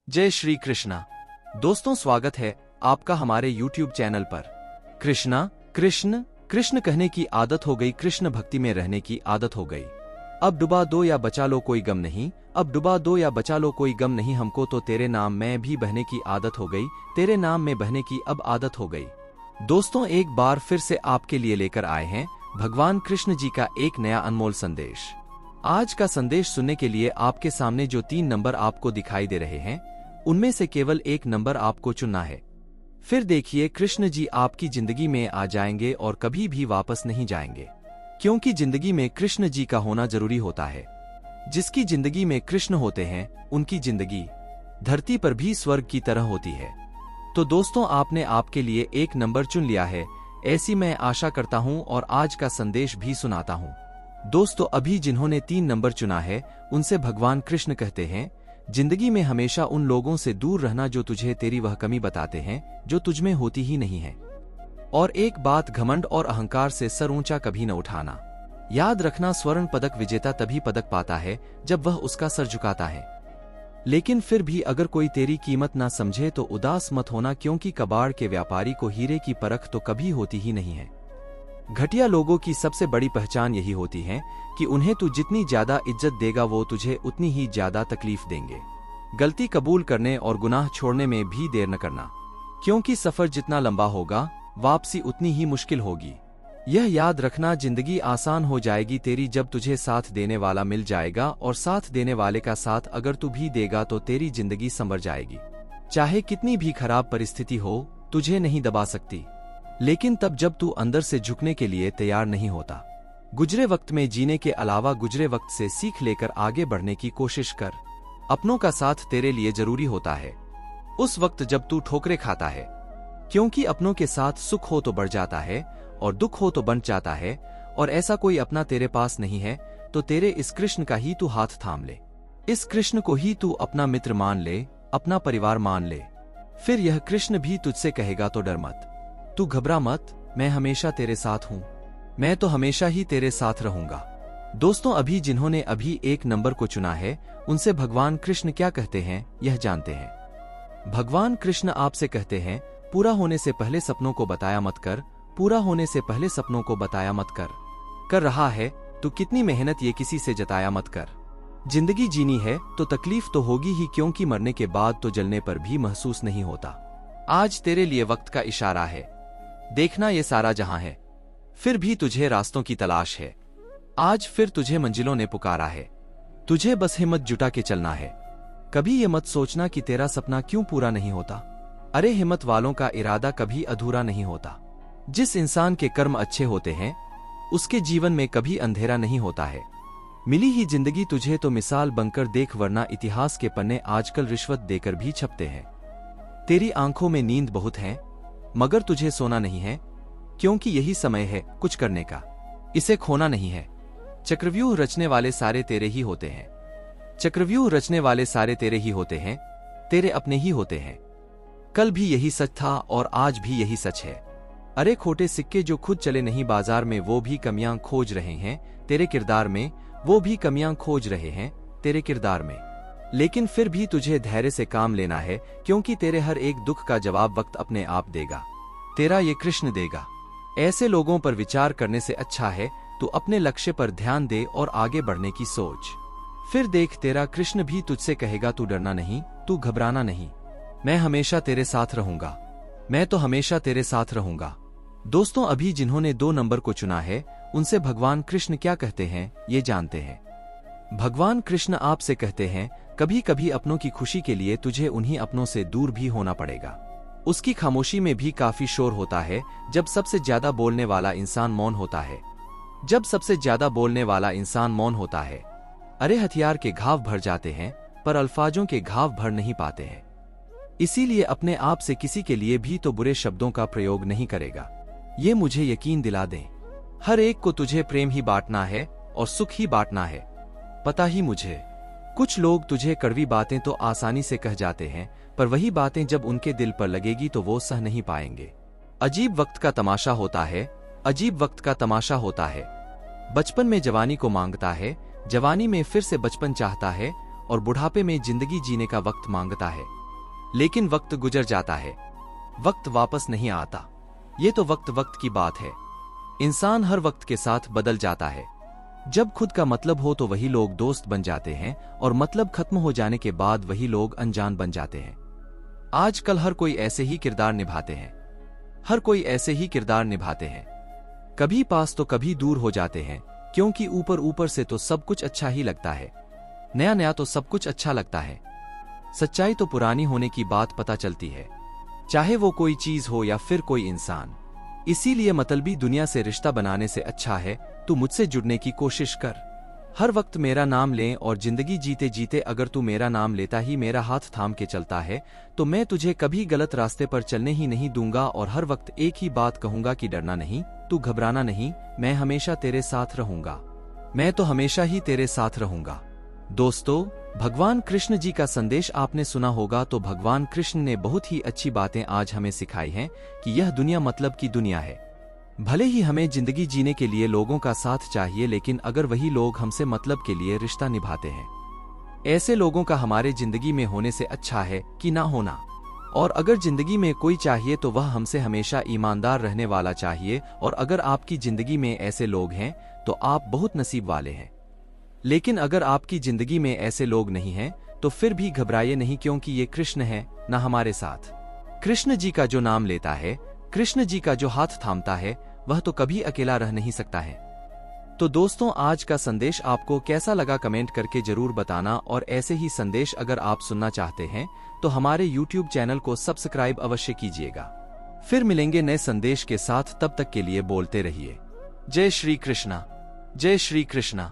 जय श्री कृष्णा। दोस्तों, स्वागत है आपका हमारे YouTube चैनल पर। कृष्णा कृष्ण कृष्ण कहने की आदत हो गई, कृष्ण भक्ति में रहने की आदत हो गई। अब डुबा दो या बचा लो कोई गम नहीं, अब डुबा दो या बचा लो कोई गम नहीं, हमको तो तेरे नाम में भी बहने की आदत हो गई, तेरे नाम में बहने की अब आदत हो गई। दोस्तों, एक बार फिर से आपके लिए लेकर आए हैं भगवान कृष्ण जी का एक नया अनमोल संदेश। आज का संदेश सुनने के लिए आपके सामने जो 3 नंबर आपको दिखाई दे रहे हैं, उनमें से केवल एक नंबर आपको चुनना है। फिर देखिए, कृष्ण जी आपकी जिंदगी में आ जाएंगे और कभी भी वापस नहीं जाएंगे, क्योंकि जिंदगी में कृष्ण जी का होना जरूरी होता है। जिसकी जिंदगी में कृष्ण होते हैं, उनकी जिंदगी धरती पर भी स्वर्ग की तरह होती है। तो दोस्तों, आपने आपके लिए एक नंबर चुन लिया है, ऐसी मैं आशा करता हूं और आज का संदेश भी सुनाता हूं। दोस्तों, अभी जिन्होंने 3 नंबर चुना है, उनसे भगवान कृष्ण कहते हैं, जिंदगी में हमेशा उन लोगों से दूर रहना जो तुझे तेरी वह कमी बताते हैं जो तुझमें होती ही नहीं है। और एक बात, घमंड और अहंकार से सर ऊंचा कभी न उठाना। याद रखना, स्वर्ण पदक विजेता तभी पदक पाता है जब वह उसका सर झुकाता है। लेकिन फिर भी अगर कोई तेरी कीमत ना समझे तो उदास मत होना, क्योंकि कबाड़ के व्यापारी को हीरे की परख तो कभी होती ही नहीं है। घटिया लोगों की सबसे बड़ी पहचान यही होती है कि उन्हें तू जितनी ज्यादा इज्जत देगा वो तुझे उतनी ही ज्यादा तकलीफ देंगे। गलती कबूल करने और गुनाह छोड़ने में भी देर न करना, क्योंकि सफर जितना लंबा होगा, वापसी उतनी ही मुश्किल होगी। यह याद रखना, जिंदगी आसान हो जाएगी तेरी जब तुझे साथ देने वाला मिल जाएगा, और साथ देने वाले का साथ अगर तू भी देगा तो तेरी जिंदगी संवर जाएगी। चाहे कितनी भी खराब परिस्थिति हो, तुझे नहीं दबा सकती, लेकिन तब जब तू अंदर से झुकने के लिए तैयार नहीं होता। गुजरे वक्त में जीने के अलावा गुजरे वक्त से सीख लेकर आगे बढ़ने की कोशिश कर। अपनों का साथ तेरे लिए जरूरी होता है उस वक्त जब तू ठोकरे खाता है, क्योंकि अपनों के साथ सुख हो तो बढ़ जाता है और दुख हो तो बंट जाता है। और ऐसा कोई अपना तेरे पास नहीं है तो तेरे इस कृष्ण का ही तू हाथ थाम ले। इस कृष्ण को ही तू अपना मित्र मान ले, अपना परिवार मान ले। फिर यह कृष्ण भी तुझसे कहेगा तो डर मत, तू घबरा मत, मैं हमेशा तेरे साथ हूं, मैं तो हमेशा ही तेरे साथ रहूंगा। दोस्तों, अभी जिन्होंने अभी एक नंबर को चुना है, उनसे भगवान कृष्ण क्या कहते हैं यह जानते हैं। भगवान कृष्ण आपसे कहते हैं, पूरा होने से पहले सपनों को बताया मत कर, पूरा होने से पहले सपनों को बताया मत कर। कर रहा है तो कितनी मेहनत ये किसी से जताया मत कर। जिंदगी जीनी है तो तकलीफ तो होगी ही, क्योंकि मरने के बाद तो जलने पर भी महसूस नहीं होता। आज तेरे लिए वक्त का इशारा है, देखना ये सारा जहां है, फिर भी तुझे रास्तों की तलाश है। आज फिर तुझे मंजिलों ने पुकारा है, तुझे बस हिम्मत जुटा के चलना है। कभी ये मत सोचना कि तेरा सपना क्यों पूरा नहीं होता। अरे, हिम्मत वालों का इरादा कभी अधूरा नहीं होता। जिस इंसान के कर्म अच्छे होते हैं, उसके जीवन में कभी अंधेरा नहीं होता है। मिली ही जिंदगी तुझे तो मिसाल बनकर देख, वरना इतिहास के पन्ने आजकल रिश्वत देकर भी छपते हैं। तेरी आंखों में नींद बहुत है, मगर तुझे सोना नहीं है, क्योंकि यही समय है कुछ करने का, इसे खोना नहीं है। चक्रव्यूह रचने वाले सारे तेरे ही होते हैं, चक्रव्यूह रचने वाले सारे तेरे ही होते हैं, तेरे अपने ही होते हैं। कल भी यही सच था और आज भी यही सच है। अरे, खोटे सिक्के जो खुद चले नहीं बाजार में, वो भी कमियां खोज रहे हैं तेरे किरदार में, वो भी कमियां खोज रहे हैं तेरे किरदार में। लेकिन फिर भी तुझे धैर्य से काम लेना है, क्योंकि तेरे हर एक दुख का जवाब वक्त अपने आप देगा, तेरा ये कृष्ण देगा। ऐसे लोगों पर विचार करने से अच्छा है तू अपने लक्ष्य पर ध्यान दे और आगे बढ़ने की सोच। फिर देख, तेरा कृष्ण भी तुझसे कहेगा, तू डरना नहीं, तू घबराना नहीं, मैं हमेशा तेरे साथ रहूंगा, मैं तो हमेशा तेरे साथ रहूंगा। दोस्तों, अभी जिन्होंने 2 नंबर को चुना है, उनसे भगवान कृष्ण क्या कहते हैं ये जानते हैं। भगवान कृष्ण आपसे कहते हैं, कभी कभी अपनों की खुशी के लिए तुझे उन्हीं अपनों से दूर भी होना पड़ेगा। उसकी खामोशी में भी काफी शोर होता है, जब सबसे ज्यादा बोलने वाला इंसान मौन होता है, जब सबसे ज्यादा बोलने वाला इंसान मौन होता है। अरे, हथियार के घाव भर जाते हैं पर अल्फाजों के घाव भर नहीं पाते हैं। इसीलिए अपने आप से किसी के लिए भी तो बुरे शब्दों का प्रयोग नहीं करेगा, ये मुझे यकीन दिला दें। हर एक को तुझे प्रेम ही बांटना है और सुख ही बांटना है, पता ही मुझे। कुछ लोग तुझे कड़वी बातें तो आसानी से कह जाते हैं, पर वही बातें जब उनके दिल पर लगेगी तो वो सह नहीं पाएंगे। अजीब वक्त का तमाशा होता है, अजीब वक्त का तमाशा होता है। बचपन में जवानी को मांगता है, जवानी में फिर से बचपन चाहता है, और बुढ़ापे में जिंदगी जीने का वक्त मांगता है। लेकिन वक्त गुजर जाता है, वक्त वापस नहीं आता। ये तो वक्त की बात है। इंसान हर वक्त के साथ बदल जाता है। जब खुद का मतलब हो तो वही लोग दोस्त बन जाते हैं, और मतलब खत्म हो जाने के बाद वही लोग अनजान बन जाते हैं। आजकल हर कोई ऐसे ही किरदार निभाते हैं, हर कोई ऐसे ही किरदार निभाते हैं। कभी पास तो कभी दूर हो जाते हैं, क्योंकि ऊपर ऊपर से तो सब कुछ अच्छा ही लगता है, नया नया तो सब कुछ अच्छा लगता है। सच्चाई तो पुरानी होने की बात पता चलती है, चाहे वो कोई चीज हो या फिर कोई इंसान। इसीलिए मतलबी दुनिया से रिश्ता बनाने से अच्छा है तू मुझसे जुड़ने की कोशिश कर। हर वक्त मेरा नाम लें, और जिंदगी जीते जीते अगर तू मेरा नाम लेता ही मेरा हाथ थाम के चलता है तो मैं तुझे कभी गलत रास्ते पर चलने ही नहीं दूंगा। और हर वक्त एक ही बात कहूंगा कि डरना नहीं, तू घबराना नहीं, मैं हमेशा तेरे साथ रहूंगा। मैं तो हमेशा ही तेरे साथ रहूंगा। दोस्तों, भगवान कृष्ण जी का संदेश आपने सुना होगा। तो भगवान कृष्ण ने बहुत ही अच्छी बातें आज हमें सिखाई हैं कि यह दुनिया मतलब की दुनिया है। भले ही हमें जिंदगी जीने के लिए लोगों का साथ चाहिए, लेकिन अगर वही लोग हमसे मतलब के लिए रिश्ता निभाते हैं, ऐसे लोगों का हमारे जिंदगी में होने से अच्छा है कि ना होना। और अगर जिंदगी में कोई चाहिए तो वह हमसे हमेशा ईमानदार रहने वाला चाहिए। और अगर आपकी जिंदगी में ऐसे लोग हैं तो आप बहुत नसीब वाले हैं। लेकिन अगर आपकी जिंदगी में ऐसे लोग नहीं हैं तो फिर भी घबराइए नहीं, क्योंकि ये कृष्ण है ना हमारे साथ। कृष्ण जी का जो नाम लेता है, कृष्ण जी का जो हाथ थामता है, वह तो कभी अकेला रह नहीं सकता है। तो दोस्तों, आज का संदेश आपको कैसा लगा कमेंट करके जरूर बताना। और ऐसे ही संदेश अगर आप सुनना चाहते हैं तो हमारे YouTube चैनल को सब्सक्राइब अवश्य कीजिएगा। फिर मिलेंगे नए संदेश के साथ, तब तक के लिए बोलते रहिए जय श्री कृष्णा, जय श्री कृष्णा।